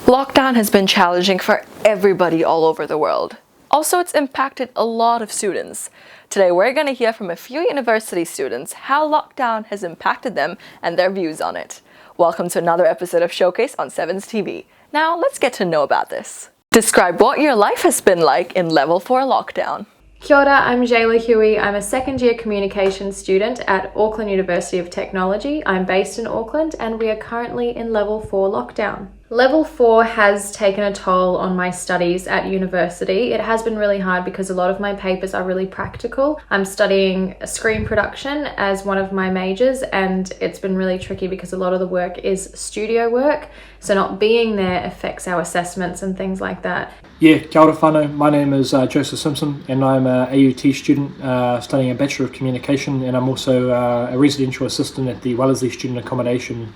Lockdown has been challenging for everybody all over the world. Also, it's impacted a lot of students. Today, we're going to hear from a few university students how lockdown has impacted them and their views on it. Welcome to another episode of Showcase on Sevens TV. Now, let's get to know about this. Describe what your life has been like in Level 4 lockdown. Kia ora, I'm Jayla Huey. I'm a second year communications student at Auckland University of Technology. I'm based in Auckland and we are currently in Level 4 lockdown. Level 4 has taken a toll on my studies at university. It has been really hard because a lot of my papers are really practical. I'm studying screen production as one of my majors and it's been really tricky because a lot of the work is studio work. So not being there affects our assessments and things like that. Yeah, kia ora whanau. My name is Joseph Simpson and I'm an AUT student studying a Bachelor of Communication, and I'm also a residential assistant at the Wellesley Student Accommodation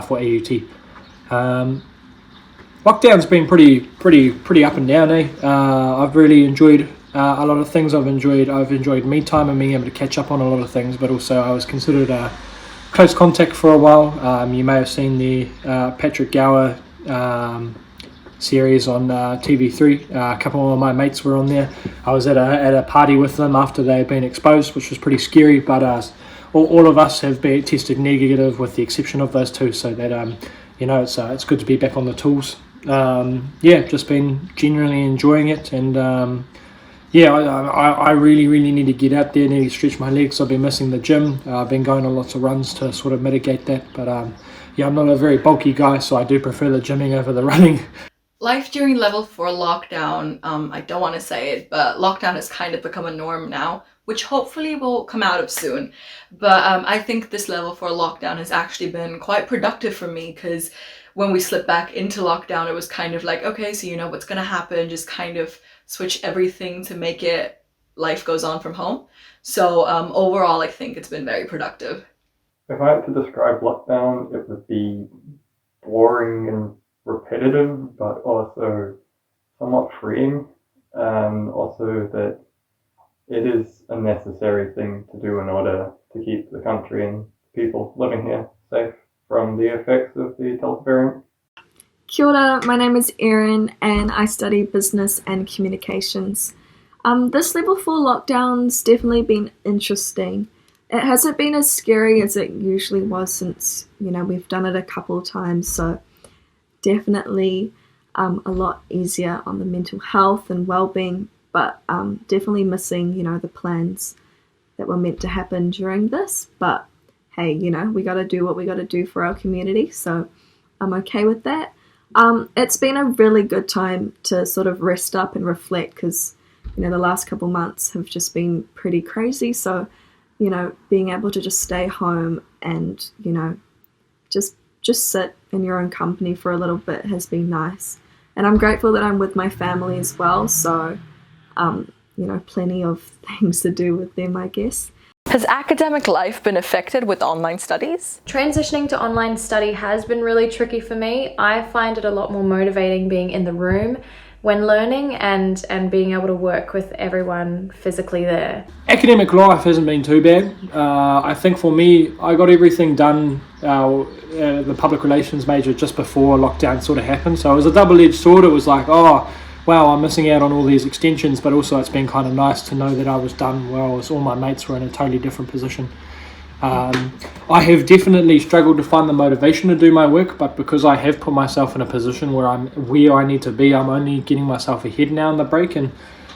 for AUT. Lockdown's been pretty up and down, eh? I've really enjoyed a lot of things. I've enjoyed me time and being able to catch up on a lot of things, but also I was considered a close contact for a while. You may have seen the Patrick Gower series on TV3. A couple of my mates were on there. I was at a party with them after they had been exposed, which was pretty scary, but all of us have been tested negative with the exception of those two, so that it's good to be back on the tools. Just been genuinely enjoying it, and I really need to get out there, need to stretch my legs. I've been missing the gym. I've been going on lots of runs to sort of mitigate that, but I'm not a very bulky guy, so I do prefer the gymming over the running. Life during Level 4 lockdown, I don't want to say it, but lockdown has kind of become a norm now, which hopefully will come out of soon. But I think this Level 4 lockdown has actually been quite productive for me, because when we slipped back into lockdown, it was kind of like, okay, so you know what's going to happen, just kind of switch everything to make it life goes on from home. So overall, I think it's been very productive. If I had to describe lockdown, it would be boring and repetitive, but also somewhat freeing, and also that it is a necessary thing to do in order to keep the country and people living here safe from the effects of the Delta variant. Kia ora, my name is Erin and I study business and communications. This Level 4 lockdown's definitely been interesting. It hasn't been as scary as it usually was since, we've done it a couple of times, so definitely a lot easier on the mental health and well-being, but definitely missing, the plans that were meant to happen during this. But hey, we got to do what we got to do for our community, so I'm okay with that. It's been a really good time to sort of rest up and reflect, because, the last couple months have just been pretty crazy, so, being able to just stay home and, just sit in your own company for a little bit has been nice. And I'm grateful that I'm with my family as well, so plenty of things to do with them, I guess. Has academic life been affected with online studies? Transitioning to online study has been really tricky for me. I find it a lot more motivating being in the room when learning and being able to work with everyone physically there. Academic life hasn't been too bad. I think for me, I got everything done, the public relations major, just before lockdown sort of happened. So it was a double-edged sword. It was like, oh, wow, I'm missing out on all these extensions, but also it's been kind of nice to know that I was done well, as all my mates were in a totally different position. I have definitely struggled to find the motivation to do my work, but because I have put myself in a position where I need to be, I'm only getting myself ahead now in the break, and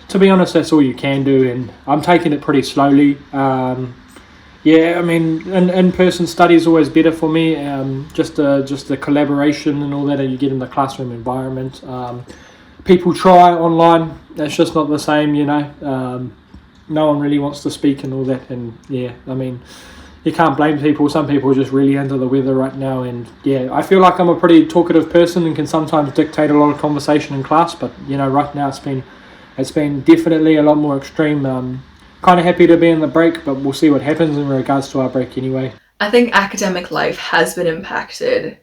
to be honest, that's all you can do, and I'm taking it pretty slowly. In-person study is always better for me, just the collaboration and all that you get in the classroom environment. People try online, it's just not the same, no one really wants to speak and all that, and you can't blame people. Some people are just really under the weather right now, and I feel like I'm a pretty talkative person and can sometimes dictate a lot of conversation in class, but right now it's been definitely a lot more extreme. Kind of happy to be in the break, but we'll see what happens in regards to our break anyway. I think academic life has been impacted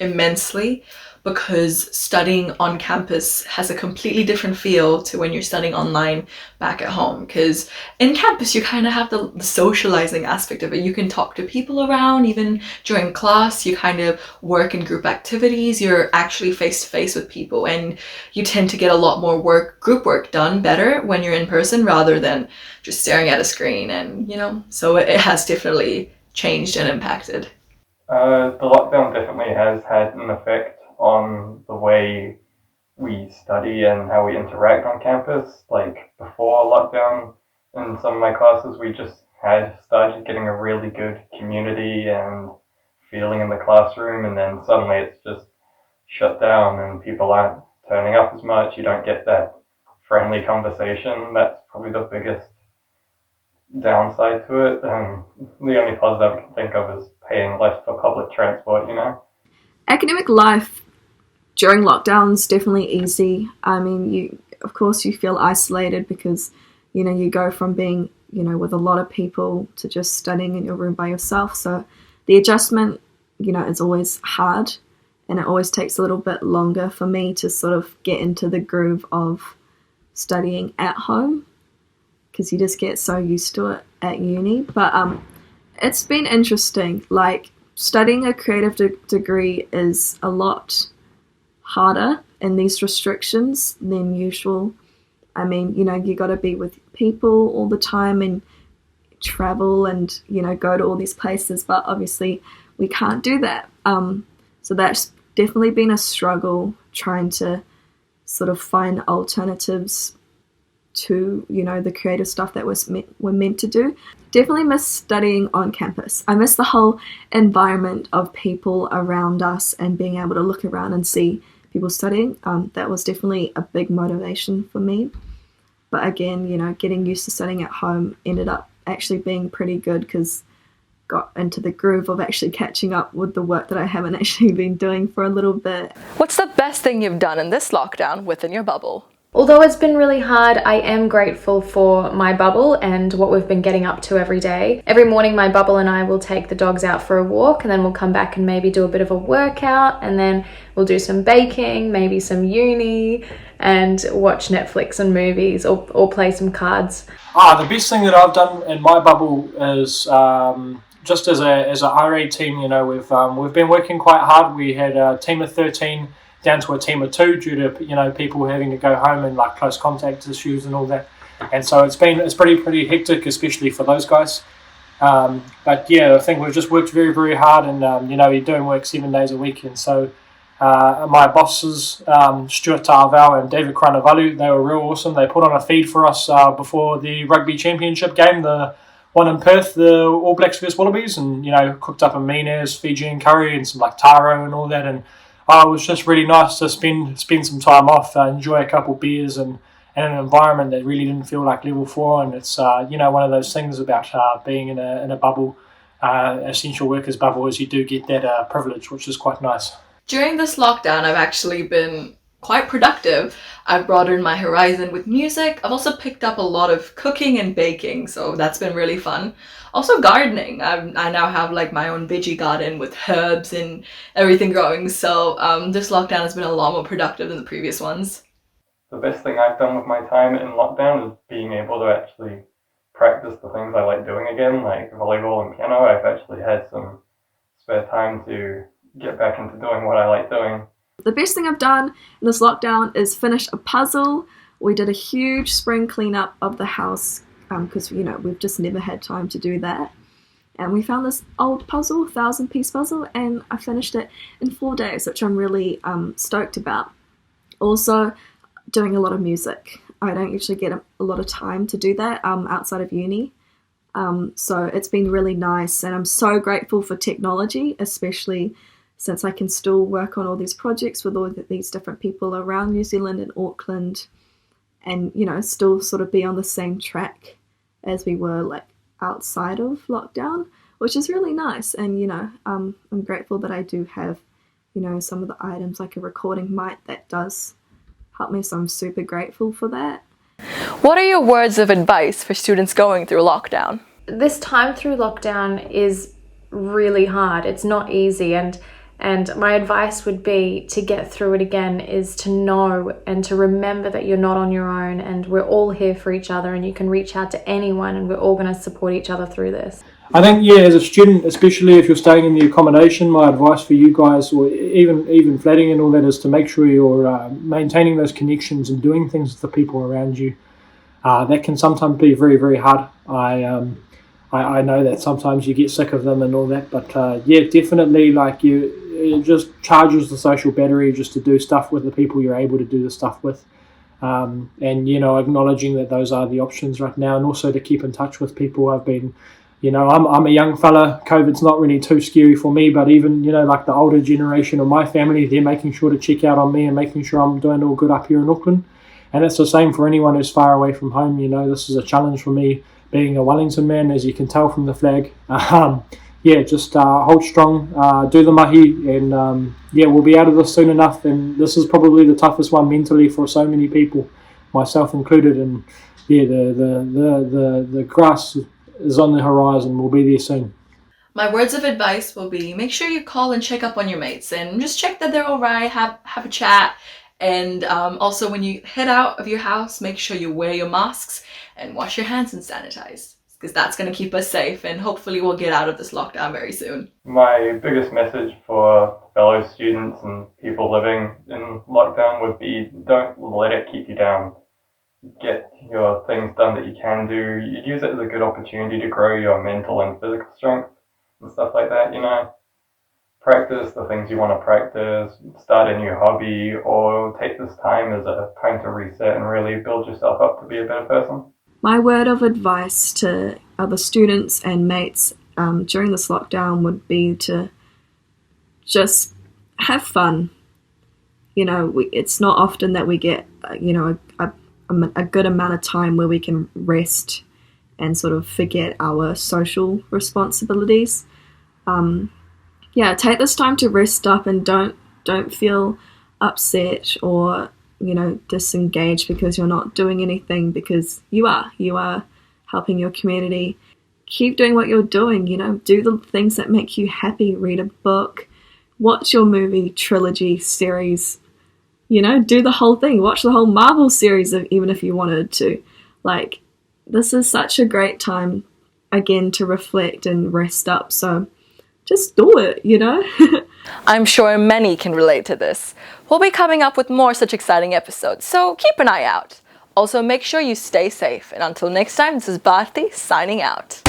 immensely, because studying on campus has a completely different feel to when you're studying online back at home. Because in campus, you kind of have the socializing aspect of it. You can talk to people around, even during class, you kind of work in group activities, you're actually face to face with people, and you tend to get a lot more group work done better when you're in person rather than just staring at a screen. And, so it has definitely changed and impacted. The lockdown definitely has had an effect on the way we study and how we interact on campus. Like before lockdown, in some of my classes, we just had started getting a really good community and feeling in the classroom, and then suddenly it's just shut down and people aren't turning up as much. You don't get that friendly conversation. That's probably the biggest downside to it. The only positive I can think of is paying less for public transport, Academic life during lockdown is definitely easy. I mean, of course you feel isolated because, you go from being, with a lot of people to just studying in your room by yourself. So the adjustment, is always hard, and it always takes a little bit longer for me to sort of get into the groove of studying at home, because you just get so used to it at uni. But it's been interesting. Like, studying a creative degree is a lot harder in these restrictions than usual. I mean, you got to be with people all the time and travel and, go to all these places, but obviously we can't do that. So that's definitely been a struggle, trying to sort of find alternatives to, the creative stuff that we're meant to do. Definitely miss studying on campus. I miss the whole environment of people around us and being able to look around and see people studying. That was definitely a big motivation for me. But again, getting used to studying at home ended up actually being pretty good, because got into the groove of actually catching up with the work that I haven't actually been doing for a little bit. What's the best thing you've done in this lockdown within your bubble? Although it's been really hard, I am grateful for my bubble and what we've been getting up to every day. Every morning my bubble and I will take the dogs out for a walk, and then we'll come back and maybe do a bit of a workout, and then we'll do some baking, maybe some uni, and watch Netflix and movies, or play some cards. The best thing that I've done in my bubble is just as a RA team, we've been working quite hard. We had a team of 13 down to a team of 2 due to people having to go home and like close contact issues and all that, and so it's pretty hectic, especially for those guys. But yeah, I think we've just worked very, very hard, and you're doing work 7 days a week, and so my bosses, Stuart Ta'aval and David Kranavalu, they were real awesome. They put on a feed for us before the rugby championship game, the one in Perth, the All Blacks vs Wallabies, and cooked up a mean-ass Fijian curry and some like taro and all that, and it was just really nice to spend some time off, enjoy a couple beers, and an environment that really didn't feel like level 4. And it's one of those things about being in a bubble, essential workers bubble, is you do get that privilege, which is quite nice. During this lockdown, I've actually been quite productive. I've broadened my horizon with music. I've also picked up a lot of cooking and baking, so that's been really fun. Also gardening. I now have like my own veggie garden with herbs and everything growing, so this lockdown has been a lot more productive than the previous ones. The best thing I've done with my time in lockdown is being able to actually practice the things I like doing again, like volleyball and piano. I've actually had some spare time to get back into doing what I like doing. The best thing I've done in this lockdown is finish a puzzle. We did a huge spring cleanup of the house, because we've just never had time to do that, and we found this old puzzle, 1,000-piece puzzle, and I finished it in 4 days, which I'm really stoked about. Also, doing a lot of music. I don't usually get a lot of time to do that outside of uni, so it's been really nice, and I'm so grateful for technology, especially since I can still work on all these projects with all these different people around New Zealand and Auckland, and still sort of be on the same track as we were like outside of lockdown, which is really nice. And I'm grateful that I do have some of the items like a recording mic that does help me, so I'm super grateful for that. What are your words of advice for students going through lockdown? This time through lockdown is really hard. It's not easy, and And my advice would be to get through it again is to know and to remember that you're not on your own, and we're all here for each other, and you can reach out to anyone, and we're all going to support each other through this. I think, yeah, as a student, especially if you're staying in the accommodation, my advice for you guys, or even flatting and all that, is to make sure you're maintaining those connections and doing things with the people around you. That can sometimes be very, very hard. I know that sometimes you get sick of them and all that, but yeah, definitely, like, it just charges the social battery just to do stuff with the people you're able to do the stuff with. And, you know, acknowledging that those are the options right now, and also to keep in touch with people. I've been, you know, I'm a young fella. COVID's not really too scary for me, but even, you know, like the older generation of my family, they're making sure to check out on me and making sure I'm doing all good up here in Auckland. And it's the same for anyone who's far away from home. You know, this is a challenge for me, being a Wellington man, as you can tell from the flag. Yeah, just hold strong, do the mahi, and yeah, we'll be out of this soon enough. And this is probably the toughest one mentally for so many people, myself included. And yeah, the grass is on the horizon. We'll be there soon. My words of advice will be, make sure you call and check up on your mates and just check that they're all right, have a chat. And also, when you head out of your house, make sure you wear your masks and wash your hands and sanitize, because that's going to keep us safe, and hopefully we'll get out of this lockdown very soon. My biggest message for fellow students and people living in lockdown would be, don't let it keep you down. Get your things done that you can do. Use it as a good opportunity to grow your mental and physical strength and stuff like that, you know. Practice the things you want to practice, start a new hobby, or take this time as a time to reset and really build yourself up to be a better person. My word of advice to other students and mates during this lockdown would be to just have fun. You know, it's not often that we get, you know, a good amount of time where we can rest and sort of forget our social responsibilities. Yeah, take this time to rest up, and don't feel upset or, you know, disengaged because you're not doing anything, because you are helping your community. Keep doing what you're doing, you know, do the things that make you happy, read a book, watch your movie, trilogy, series, you know, do the whole thing, watch the whole Marvel series even if you wanted to. Like, this is such a great time, again, to reflect and rest up, so just do it, you know? I'm sure many can relate to this. We'll be coming up with more such exciting episodes, so keep an eye out. Also, make sure you stay safe, and until next time, this is Bharti signing out.